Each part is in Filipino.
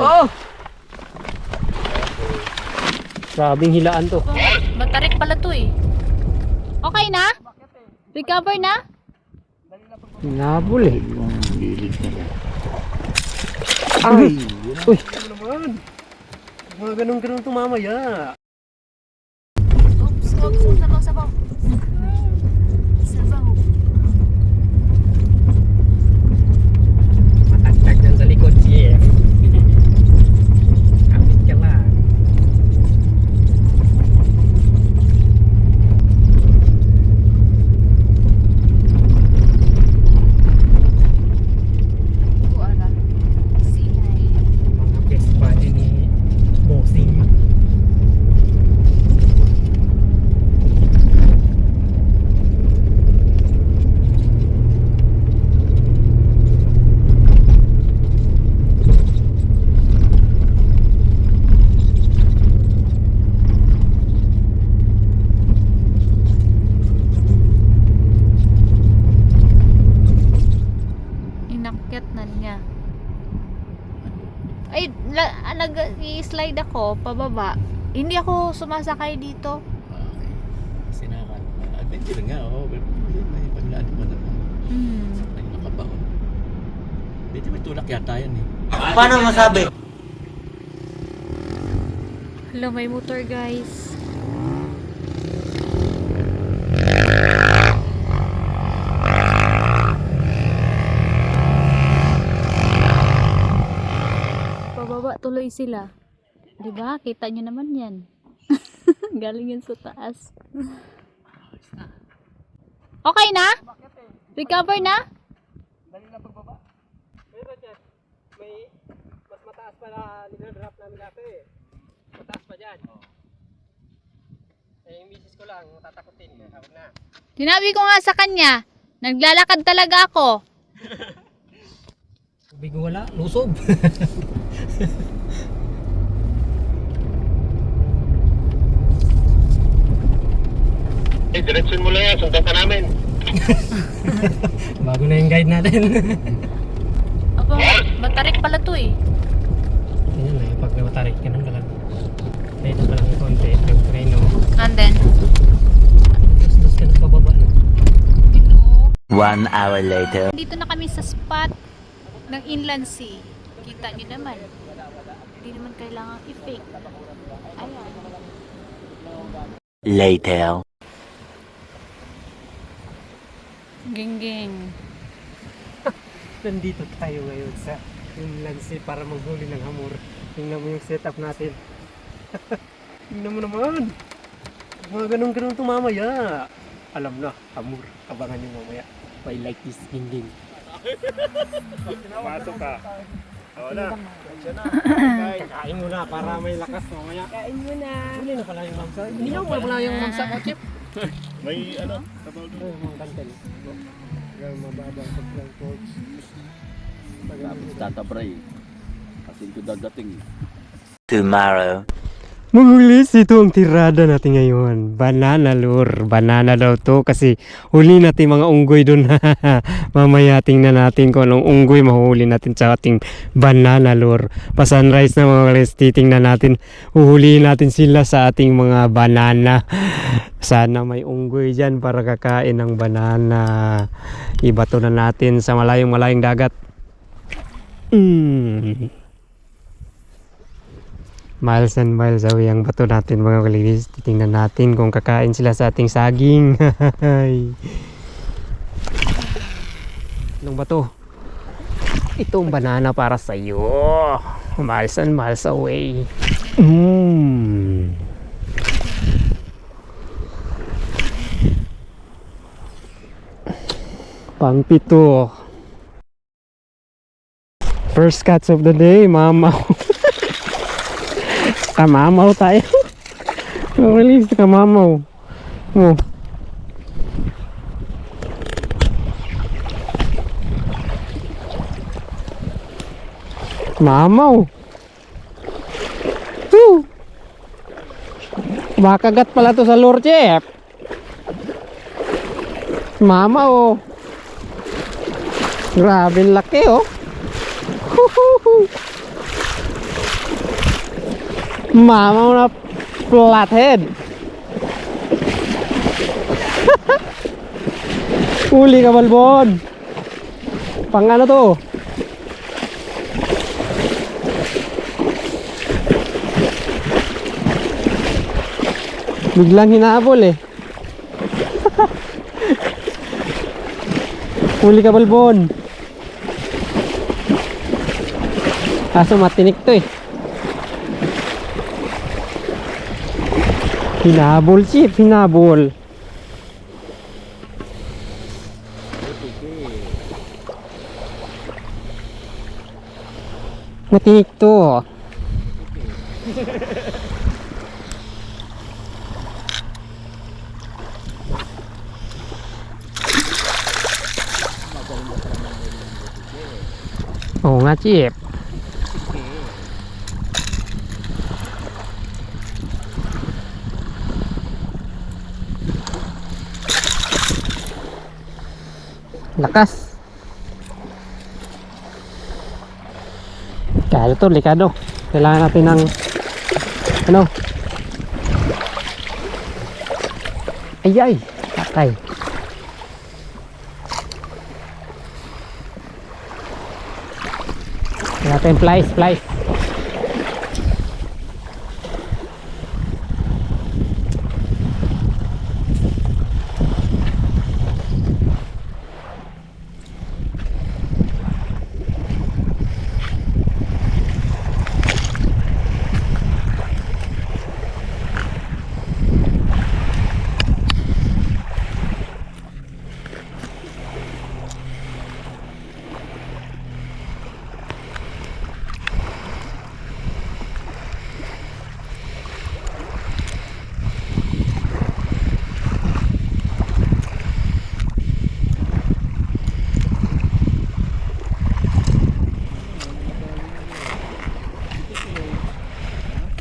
Oh! Grabing hilaan to. Matarik pala to eh. Okay na? Recover na? Hinabol eh. Ay! Uy! Naman. Mga ganun-ganun ito mamaya. Oops, sabaw. Sabaw. Matagtag dyan sa likod siya. Kapit ka lang. Kuara. Sinay. Mga best buddy ni Bossing. Inakyat na niya. Ay, nag-i-slide ako pababa. Hindi ako sumasakay dito. Sinakan. Adventure nga, oh. Pero may paglaan pa naman. May nakabaon. Medyo may tulak yata yan eh. Paano masabi? Hello, may motor guys. Pababa tuloy sila. 'Di ba? Kita nyo naman 'yan. Galing yan sa taas. Okay na? Recover na? Dali na pagbaba. Pero dyan, may mas mataas pa na nila-drop namin dati eh. Mataas pa dyan. Eh, yung misis ko lang, tatakutin. Huwag na. Sinabi ko nga sa kanya, naglalakad talaga ako. Tubig wala, lusob. Eh, direksyon mo lang yan. Sundan ka namin. Bago na yung guide natin. Aba, matarik pala to eh. Ganyan na, pag matarik ka nang galang. Dito pa lang yung konti, yung preno. And then, Dos ka na pababa na. 1 hour later. dito na kami sa spot ng Inland Sea. Kita nyo naman. Hindi naman kailangan i-fake. Ayan. Later. Geng. Nandito tayo ngayon sa Inland Sea para manghuli ng hamor. Tingnan mo yung setup natin. Tingnan mo naman. Mga ganun-ganun ito mamaya. Alam na, hamor. Abangan nyo mamaya. I like this ginging. Pasok ka. Oo na. Kakain mo na para may lakas mamaya. Kain mo na. Huli na pala yung mamsa. Hindi na pala yung mamsa ko, Chip. May ano? Tabaw doon. Ay, mga kantel. Hanggang mababang paglang coach. Tatabray. Kasi ito dadating. Tomorrow. Magulis, ito ang tirada natin ngayon. Banana lure. Banana daw to kasi huli natin mga unggoy dun. Mamaya tingnan natin kung anong unggoy mahuli natin sa ating banana lure. Pa sunrise na mga guys, titingnan natin. Uhulihin natin sila sa ating mga banana. Sana may unggoy dyan para kakain ng banana. Ibato na natin sa malayong dagat. Miles and miles away ang bato natin mga kalinis. Titingnan natin kung kakain sila sa ating saging. Anong bato? Itong banana para sa iyo. Miles and miles away. Pang-pito. First catch of the day, mama. Kamamaw tayo. Release kamamaw. Oh. Mamaw. Makagat pala to sa lure, Chef. Mamaw. Grabe laki oh. Mama mo na flathead. Huli ka, Balbon. Pang ano to? Biglang hinabol eh. Huli ka, Balbon. Kaso matinik to eh. Hinabol, Chip. Hinabol. Matinik to. Oo nga, Chip. Lakas. Kaya ito, likado. Kailangan natin ng ano? Ay, patay. Kailangan natin flies.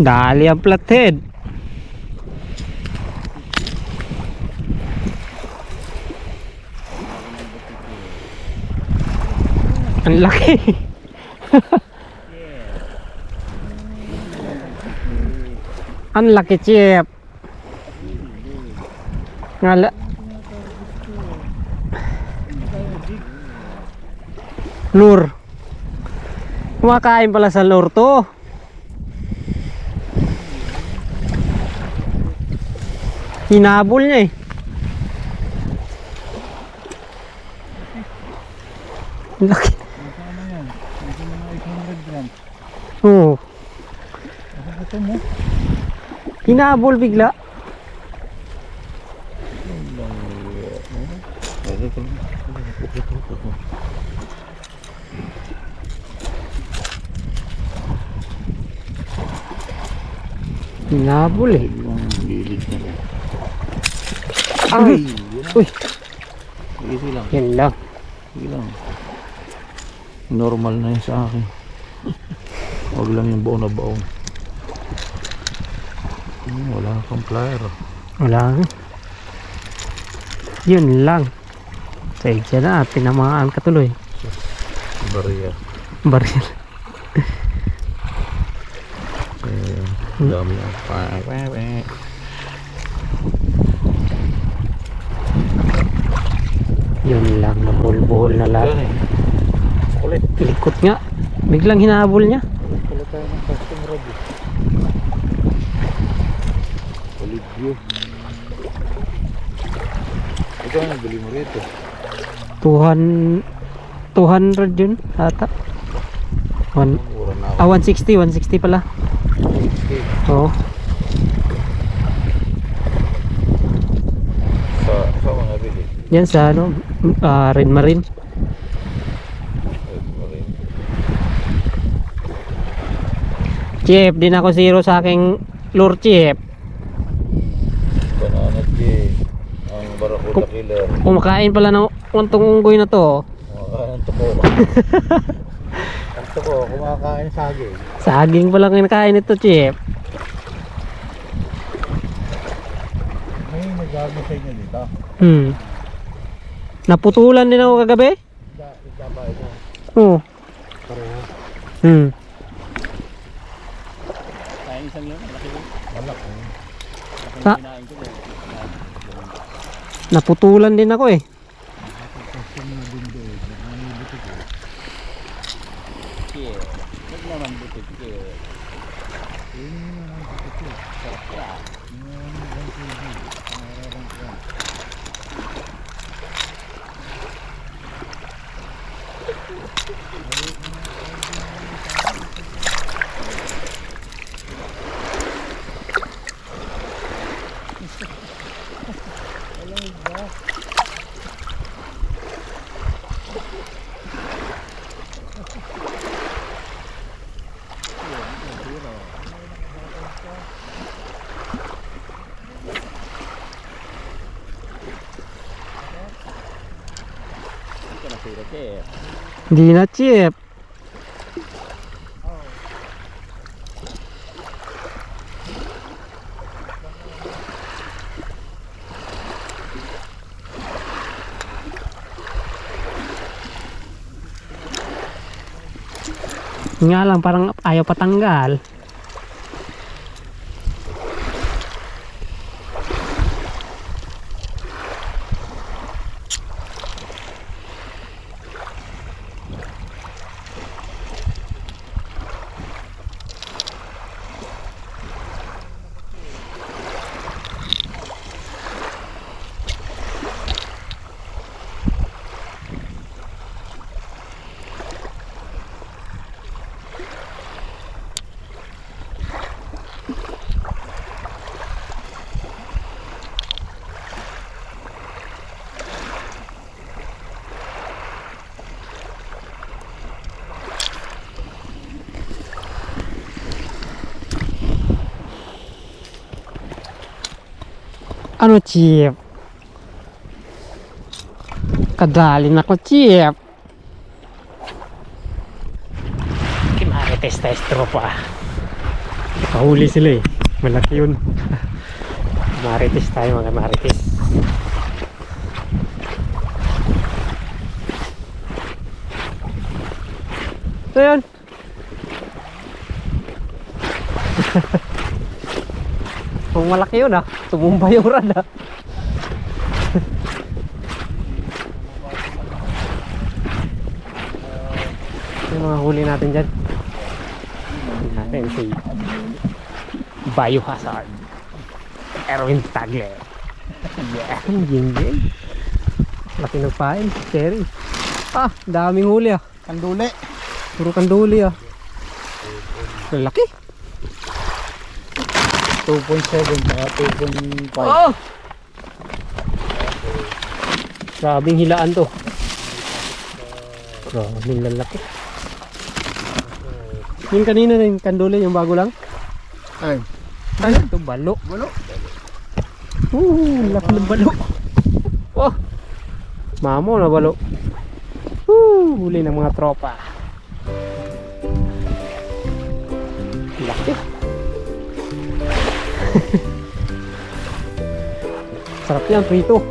Dali ang flathead. Ang laki. Ang laki, Chip. Ngala. Lure. Kumakain pala sa lure to. Hinabol niya eh. Laki. Oo. Hinabol bigla. Hinabol eh. Ay! Uy! Easy lang. Yan lang. Easy lang. Normal na yun sa akin. Huwag lang yung baon na baon. Wala kang plier. Wala. Yun lang. Sa na, tinamaan ka tuloy. Barrier. Baril. Dami ang Yun lang, nabulbol na lang. Ulit. Likot nga. Biglang hinahabol niya. Wala tayo ng custom rod. Ulit view. Ito ang nabili mo rito. 200 yun ata. Mura na ako. 160 pala. Oo. Sa mga nabili. Yan sa ano, Red Marine. Chip, din ako zero sa aking lure, Chip. Banana J. Ang Barracuda Killer. Kumakain pala ng untong unggoy na to. Ang tuko. Ang tuko, kumakain saging. Saging pala kinakain ito, Chip. May nagagawa sa inyo dito. Naputulan din ako kagabi. Nagkabay mo. Oo. Pareho. Hmm. Kaya Kinain isang yun, malaki yun. Wala ko. Ah. Kinain ko yun. Naputulan din ako eh. Kaya, huwag naman butik kaya. Sarap yan. Ito na sila kaya. Hindi na chip. Nga lang parang ayaw patanggal. Ano chip? Kadali na ko chip. Kimarites tropa. Kahuli sila eh. Malaki yun. Marites tayo mga marites. Ito yun. Kung malaki yun ah, sumumba yung rad ah. Yung mga huli natin dyan. Huli natin si Biohazard Erwin Tagle. Yeah, yun. Laki ng pain, cherry. Ah, daming huli ah. Kanduli. Puro kanduli ah. Laki. 2.7 kaya 2.5. Oh! Grabing hilaan to. Grabing lalaki. Yung kanina na yung kanduli, yung bago lang. Ay. Ano? Ito balo. Balo. Laki ng balo. Oh! Mamo na balo. Huli ng mga tropa. Laki. Sarap yan, prito.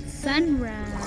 Sunrise.